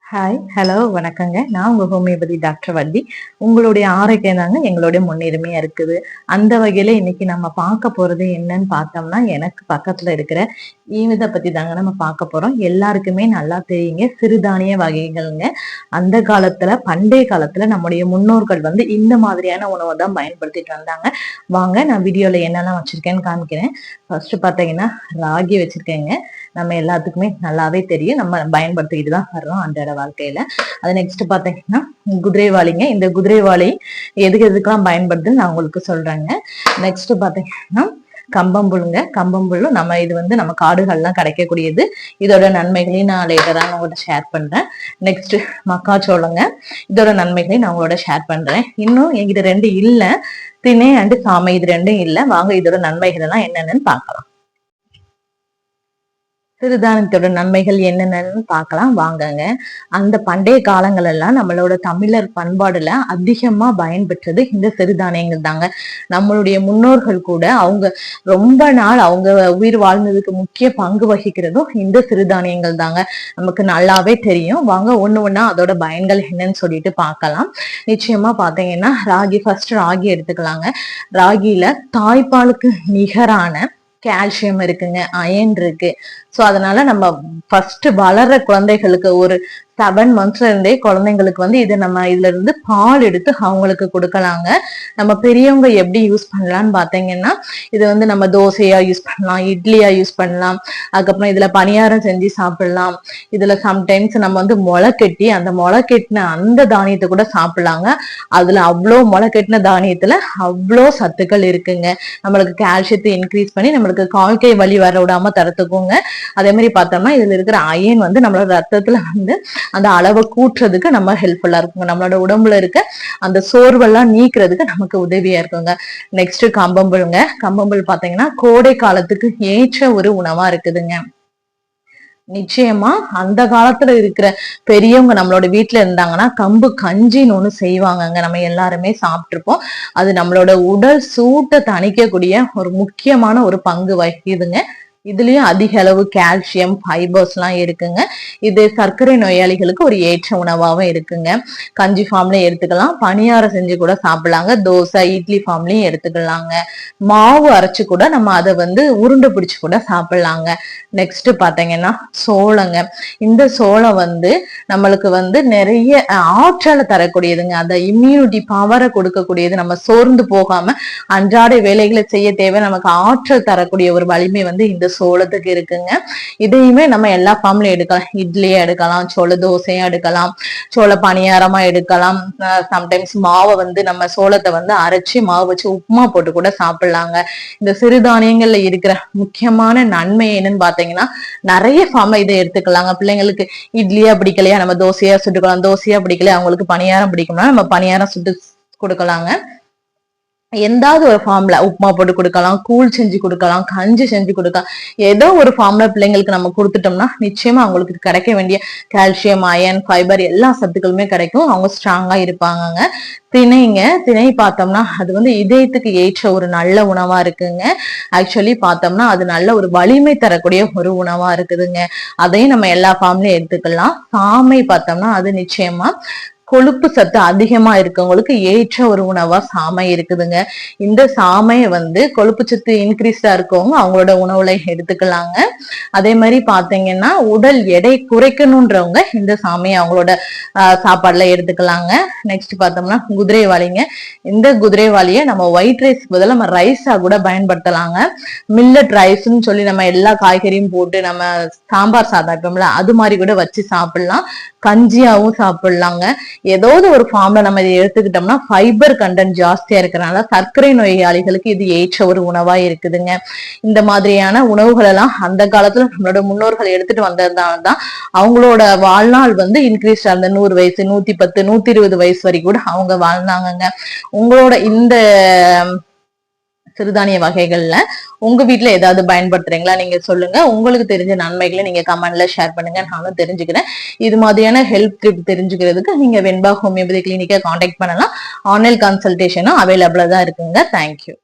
Hi, hello, வணக்கங்க. நான் உங்க ஹோமியோபதி டாக்டர் வள்ளி. உங்களுடைய ஆரோக்கியம் தாங்க எங்களுடைய முன்னுரிமையா இருக்குது. அந்த வகையில இன்னைக்கு நம்ம பார்க்க போறது என்னன்னு பார்த்தோம்னா, எனக்கு பக்கத்துல இருக்கிற ஈவித பத்தி தாங்க நம்ம பார்க்க போறோம். எல்லாருக்குமே நல்லா தெரியுங்க, சிறுதானிய வகைகள்ங்க. அந்த காலத்துல, பண்டைய காலத்துல நம்முடைய முன்னோர்கள் வந்து இந்த மாதிரியான உணவை தான் பயன்படுத்திட்டு வந்தாங்க. வாங்க, நான் வீடியோல என்னெல்லாம் வச்சிருக்கேன்னு காமிக்கிறேன். ஃபர்ஸ்ட் பார்த்தீங்கன்னா ராகி வச்சிருக்கேங்க. நம்ம எல்லாத்துக்குமே நல்லாவே தெரியும், நம்ம பயன்படுத்திக்கிட்டு தான் வர்றோம் அன்றாட வாழ்க்கையில. அது நெக்ஸ்ட் பாத்தீங்கன்னா குதிரைவாளிங்க. இந்த குதிரைவாளி எதுக்கெல்லாம் பயன்படுதுன்னு நான் உங்களுக்கு சொல்றேங்க. நெக்ஸ்ட் பாத்தீங்கன்னா கம்பம்புழுங்க. கம்பம்புழும் நம்ம இது வந்து நம்ம காடுகள்லாம் கிடைக்கக்கூடியது. இதோட நன்மைகளையும் நான் லேட்டரா நான் உங்கள்கிட்ட ஷேர் பண்றேன். நெக்ஸ்ட் மக்காச்சோளங்க. இதோட நன்மைகளையும் நான் உங்களோட ஷேர் பண்றேன். இன்னும் எங்கிட்ட 2 இல்ல, திணை அண்டு சாமை, இது 2ம் இல்ல. வாங்க இதோட நன்மைகள் எல்லாம் என்னென்னு பார்க்கலாம். சிறுதானியத்தோட நன்மைகள் என்னென்னு பார்க்கலாம் வாங்கங்க. அந்த பண்டைய காலங்கள் எல்லாம் நம்மளோட தமிழர் பண்பாடுல அதிகமா பயன்பெற்றது இந்த சிறுதானியங்கள் தாங்க. நம்மளுடைய முன்னோர்கள் கூட அவங்க ரொம்ப நாள் அவங்க உயிர் வாழ்ந்ததுக்கு முக்கிய பங்கு வகிக்கிறதும் இந்த சிறுதானியங்கள் தாங்க. நமக்கு நல்லாவே தெரியும். வாங்க ஒண்ணு அதோட பயன்கள் என்னன்னு சொல்லிட்டு பார்க்கலாம். நிச்சயமா பாத்தீங்கன்னா ஃபர்ஸ்ட் ராகி எடுத்துக்கலாங்க. ராகியில தாய்ப்பாலுக்கு நிகரான கால்சியம் இருக்குங்க, அயன் இருக்கு. சோ அதனால நம்ம ஃபர்ஸ்ட் வளர்ற குழந்தைகளுக்கு ஒரு 7 monthsல இருந்தே குழந்தைங்களுக்கு வந்து இது நம்ம இதுல இருந்து பால் எடுத்து அவங்களுக்கு கொடுக்கலாங்க. நம்ம பெரியவங்க எப்படி யூஸ் பண்ணலாம்னு பாத்தீங்கன்னா, இது வந்து நம்ம தோசையா யூஸ் பண்ணலாம், இட்லியா யூஸ் பண்ணலாம். அதுக்கப்புறம் இதுல பணியாரம் செஞ்சு சாப்பிடலாம். இதுல சம்டைம்ஸ் நம்ம வந்து முளை கட்டி அந்த தானியத்தை கூட சாப்பிடலாங்க. அதுல அவ்வளோ முளை கட்டின தானியத்துல அவ்வளோ சத்துக்கள் இருக்குங்க. நம்மளுக்கு கால்சியத்தை இன்க்ரீஸ் பண்ணி நம்மளுக்கு கால்கை வலி வர விடாம தடுத்துக்குங்க. அதே மாதிரி பார்த்தோம்னா இதுல இருக்கிற அயன் வந்து நம்மளோட ரத்தத்துல வந்து அந்த அளவை கூட்டுறதுக்கு நம்ம ஹெல்ப்ஃபுல்லா இருக்குங்க. நம்மளோட உடம்புல இருக்க அந்த சோர்வெல்லாம் நீக்கிறதுக்கு நமக்கு உதவியா இருக்குங்க. நெக்ஸ்ட் கம்பம்புழுங்க. கம்பம்புல் பாத்தீங்கன்னா கோடை காலத்துக்கு ஏற்ற ஒரு உணவா இருக்குதுங்க. நிச்சயமா அந்த காலத்துல இருக்கிற பெரியவங்க நம்மளோட வீட்டுல இருந்தாங்கன்னா கம்பு கஞ்சின்னு ஒண்ணு செய்வாங்கங்க. நம்ம எல்லாருமே சாப்பிட்டுருப்போம். அது நம்மளோட உடல் சூட்டை தணிக்கக்கூடிய ஒரு முக்கியமான ஒரு பங்கு வகிக்குதுங்க. இதுலயும் அதிக அளவு கால்சியம், ஃபைபர்ஸ் எல்லாம் இருக்குங்க. இது சர்க்கரை நோயாளிகளுக்கு ஒரு ஏற்ற உணவாகவும் இருக்குங்க. கஞ்சி ஃபார்ம்லயும் எடுத்துக்கலாம், பணியாரம் செஞ்சு கூட சாப்பிடலாங்க, தோசை இட்லி ஃபார்ம்லயும் எடுத்துக்கலாங்க. மாவு அரைச்சு கூட நம்ம அதை வந்து உருண்டை பிடிச்சு கூட சாப்பிடலாங்க. நெக்ஸ்ட் பாத்தீங்கன்னா சோளங்க. இந்த சோளம் வந்து நம்மளுக்கு வந்து நிறைய ஆற்றலை தரக்கூடியதுங்க. அந்த இம்யூனிட்டி பவரை கொடுக்கக்கூடியது. நம்ம சோர்ந்து போகாம அன்றாட வேலைகளை செய்ய தேவை நமக்கு ஆற்றல் தரக்கூடிய ஒரு வலிமை வந்து இந்த சோளத்துக்கு இருக்குங்க. இதையுமே நம்ம எல்லா ஃபார்ம்லயும் எடுக்கலாம். இட்லியா எடுக்கலாம், சோள தோசையா எடுக்கலாம், சோள பணியாரமா எடுக்கலாம். சம்டைம்ஸ் மாவை வந்து நம்ம சோளத்தை வந்து அரைச்சி மாவு வச்சு உப்புமா போட்டு கூட சாப்பிடலாங்க. இந்த சிறுதானியங்கள்ல இருக்கிற முக்கியமான நன்மை என்னன்னு பாத்தீங்கன்னா, நிறைய ஃபார்ம்ல இதை எடுத்துக்கலாங்க. பிள்ளைங்களுக்கு இட்லியா பிடிக்கலையா நம்ம தோசையா சுட்டுக்கலாம், தோசையா பிடிக்கலையா அவங்களுக்கு பணியாரம் பிடிக்கும்னா நம்ம பணியாரம் சுட்டு கொடுக்கலாங்க. எந்தாவது ஒரு ஃபார்ம்ல உப்புமா போட்டு கொடுக்கலாம், கூழ் செஞ்சு கொடுக்கலாம், கஞ்சி செஞ்சு கொடுக்கலாம். ஏதோ ஒரு ஃபார்ம்ல பிள்ளைங்களுக்கு நம்ம கொடுத்துட்டோம்னா நிச்சயமா அவங்களுக்கு கிடைக்க வேண்டிய கால்சியம், அயன், ஃபைபர் எல்லா சத்துக்களுமே கிடைக்கும். அவங்க ஸ்ட்ராங்கா இருப்பாங்க. திணை பார்த்தோம்னா அது வந்து இதயத்துக்கு ஏற்ற ஒரு நல்ல உணவா இருக்குங்க. ஆக்சுவலி பார்த்தோம்னா அது நல்ல ஒரு வலிமை தரக்கூடிய ஒரு உணவா இருக்குதுங்க. அதையும் நம்ம எல்லா ஃபார்ம்லயும் எடுத்துக்கலாம். சாமை பார்த்தோம்னா அது நிச்சயமா கொழுப்பு சத்து அதிகமா இருக்கவங்களுக்கு ஏற்ற ஒரு உணவா சாமை இருக்குதுங்க. இந்த சாமையை வந்து கொழுப்பு சத்து இன்க்ரீஸ்டா இருக்கவங்க அவங்களோட உணவுல எடுத்துக்கலாங்க. அதே மாதிரி பாத்தீங்கன்னா உடல் எடை குறைக்கணும்ன்றவங்க இந்த சாமையை அவங்களோட சாப்பாடுல எடுத்துக்கலாங்க. நெக்ஸ்ட் பார்த்தோம்னா குதிரைவாளிங்க. இந்த குதிரைவாளியை நம்ம ஒயிட் ரைஸ் பதிலாக நம்ம ரைஸா கூட பயன்படுத்தலாங்க. மில்லட் ரைஸ்ன்னு சொல்லி நம்ம எல்லா காய்கறியும் போட்டு நம்ம சாம்பார் சாதம்ல அது மாதிரி கூட வச்சு சாப்பிடலாம். கஞ்சியாவும் சாப்பிடலாங்க. ஏதாவது ஒரு ஃபார்ம்ல நம்ம இதை எடுத்துக்கிட்டோம்னா ஃபைபர் கண்டென்ட் ஜாஸ்தியா இருக்கிறனால சர்க்கரை நோயாளிகளுக்கு இது ஏற்ற ஒரு உணவா இருக்குதுங்க. இந்த மாதிரியான உணவுகள் எல்லாம் அந்த காலத்துல நம்மளோட முன்னோர்கள் எடுத்துட்டு வந்ததுனாலதான் அவங்களோட வாழ்நாள் வந்து இன்க்ரீஸ் அந்த 100 வயசு, 110, 120 வயசு வரைக்கும் கூட அவங்க வாழ்ந்தாங்க. உங்களோட இந்த சிறுதானிய வகைகள்ல உங்க வீட்டுல ஏதாவது பயன்படுத்துறீங்களா? நீங்க சொல்லுங்க. உங்களுக்கு தெரிஞ்ச நன்மைகளை நீங்க கமெண்ட்ல ஷேர் பண்ணுங்க, நானும் தெரிஞ்சுக்கிறேன். இது மாதிரியான ஹெல்ப் டிப் தெரிஞ்சுக்கிறதுக்கு நீங்க வெண்பா ஹோமியோபதி கிளினிக்கை கான்டாக்ட் பண்ணலாம். ஆன்லைன் கன்சல்டேஷனும் அவைலபிளா தான் இருக்குங்க. தேங்க்யூ.